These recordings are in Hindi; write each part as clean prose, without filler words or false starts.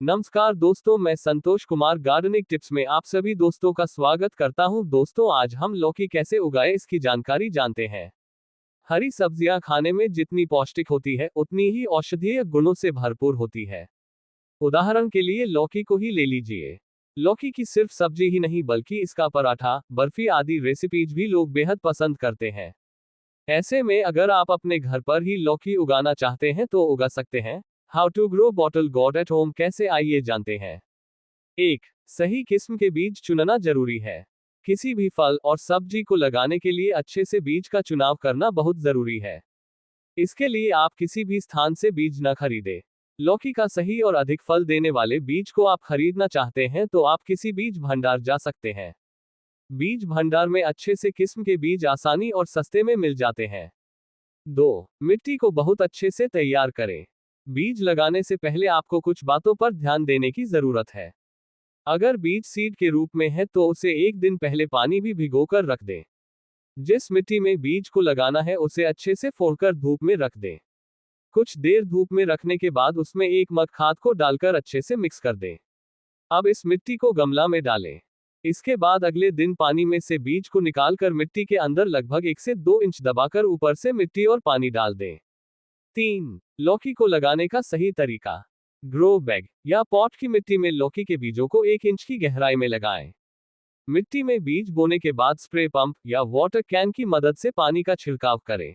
नमस्कार दोस्तों, मैं संतोष कुमार गार्डनिंग टिप्स में आप सभी दोस्तों का स्वागत करता हूं। दोस्तों, आज हम लौकी कैसे उगाए इसकी जानकारी जानते हैं। हरी सब्जियां खाने में जितनी पौष्टिक होती है उतनी ही औषधीय गुणों से भरपूर होती है। उदाहरण के लिए लौकी को ही ले लीजिए। लौकी की सिर्फ सब्जी ही नहीं बल्कि इसका पराठा, बर्फी आदि रेसिपीज भी लोग बेहद पसंद करते हैं। ऐसे में अगर आप अपने घर पर ही लौकी उगाना चाहते हैं तो उगा सकते हैं। How to grow bottle gourd at home कैसे, आइए जानते हैं। 1. सही किस्म के बीज चुनना जरूरी है। किसी भी फल और सब्जी को लगाने के लिए अच्छे से बीज का चुनाव करना बहुत जरूरी है। इसके लिए आप किसी भी स्थान से बीज न खरीदें। लौकी का सही और अधिक फल देने वाले बीज को आप खरीदना चाहते हैं तो आप किसी बीज भंडार जा सकते हैं। बीज भंडार में अच्छे से किस्म के बीज आसानी और सस्ते में मिल जाते हैं। 2. मिट्टी को बहुत अच्छे से तैयार करें। बीज लगाने से पहले आपको कुछ बातों पर ध्यान देने की जरूरत है। अगर बीज सीड के रूप में है तो उसे एक दिन पहले पानी भी भिगोकर रख दें। जिस मिट्टी में बीज को लगाना है उसे अच्छे से फोड़कर धूप में रख दें। कुछ देर धूप में रखने के बाद उसमें 1 मग खाद को डालकर अच्छे से मिक्स कर दें। अब इस मिट्टी को गमला में डालें। इसके बाद अगले दिन पानी में से बीज को निकालकर मिट्टी के अंदर लगभग 1 से 2 इंच दबाकर ऊपर से मिट्टी और पानी डाल दें। 3. लौकी को लगाने का सही तरीका। ग्रो बैग या पॉट की मिट्टी में लौकी के बीजों को 1 इंच की गहराई में लगाएं। मिट्टी में बीज बोने के बाद स्प्रे पंप या वाटर कैन की मदद से पानी का छिड़काव करें।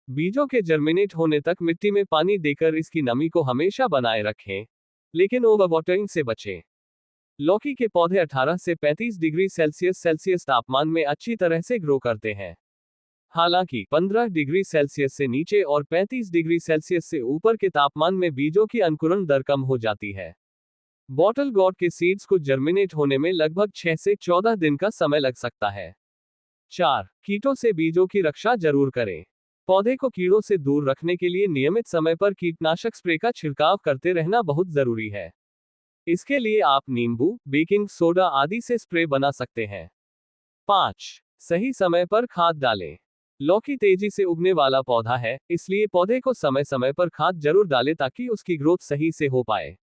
बीजों के जर्मिनेट होने तक मिट्टी में पानी देकर इसकी नमी को हमेशा बनाए रखें, लेकिन ओवर वाटरिंग से बचें। लौकी के पौधे 18 से 35 डिग्री सेल्सियस तापमान में अच्छी तरह से ग्रो करते हैं। हालांकि 15 डिग्री सेल्सियस से नीचे और 35 डिग्री सेल्सियस से ऊपर के तापमान में बीजों की अंकुरण दर कम हो जाती है। बॉटल गॉड के सीड्स को जर्मिनेट होने में लगभग 6 से 14 दिन का समय लग सकता है। 4. कीटों से बीजों की रक्षा जरूर करें। पौधे को कीड़ों से दूर रखने के लिए नियमित समय पर कीटनाशक स्प्रे का छिड़काव करते रहना बहुत जरूरी है। इसके लिए आप नींबू, बेकिंग सोडा आदि से स्प्रे बना सकते हैं। 5. सही समय पर खाद डालें। लौकी तेजी से उगने वाला पौधा है, इसलिए पौधे को समय समय पर खाद जरूर डालें ताकि उसकी ग्रोथ सही से हो पाए।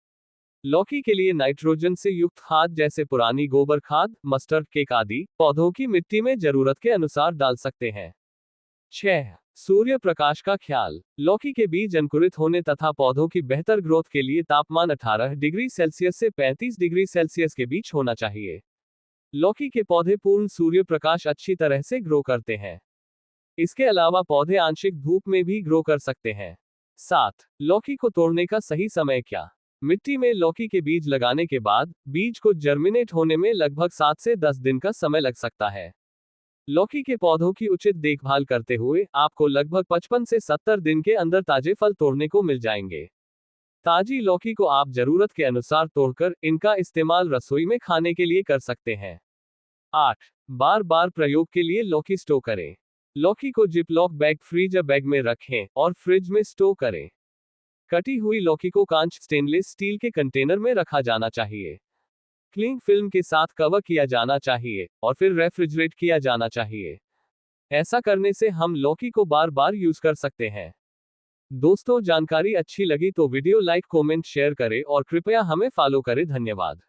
लौकी के लिए नाइट्रोजन से युक्त खाद जैसे पुरानी गोबर खाद, मस्टर्ड केक आदि पौधों की मिट्टी में जरूरत के अनुसार डाल सकते हैं। 6. सूर्य प्रकाश का ख्याल। लौकी के बीज अंकुरित होने तथा पौधों की बेहतर ग्रोथ के लिए तापमान 18 डिग्री सेल्सियस से 35 डिग्री सेल्सियस के बीच होना चाहिए। लौकी के पौधे पूर्ण सूर्य प्रकाश अच्छी तरह से ग्रो करते हैं। इसके अलावा पौधे आंशिक धूप में भी ग्रो कर सकते हैं। 7. लौकी को तोड़ने का सही समय क्या। मिट्टी में लौकी के बीज लगाने के बाद बीज को जर्मिनेट होने में लगभग 7 से 10 दिन का समय लग सकता है। लौकी के पौधों की उचित देखभाल करते हुए आपको लगभग 55 से 70 दिन के अंदर ताजे फल तोड़ने को मिल जाएंगे। ताजी लौकी को आप जरूरत के अनुसार तोड़कर इनका इस्तेमाल रसोई में खाने के लिए कर सकते हैं। 8. बार बार प्रयोग के लिए लौकी स्टोर करें। लौकी को जिपलॉक बैग, फ्रीजर बैग में रखें और फ्रिज में स्टोर करें। कटी हुई लौकी को कांच, स्टेनलेस स्टील के कंटेनर में रखा जाना चाहिए। क्लिंग फिल्म के साथ कवर किया जाना चाहिए और फिर रेफ्रिजरेट किया जाना चाहिए। ऐसा करने से हम लौकी को बार बार यूज कर सकते हैं। दोस्तों, जानकारी अच्छी लगी तो वीडियो लाइक, कमेंट, शेयर करें और कृपया हमें फॉलो करें। धन्यवाद।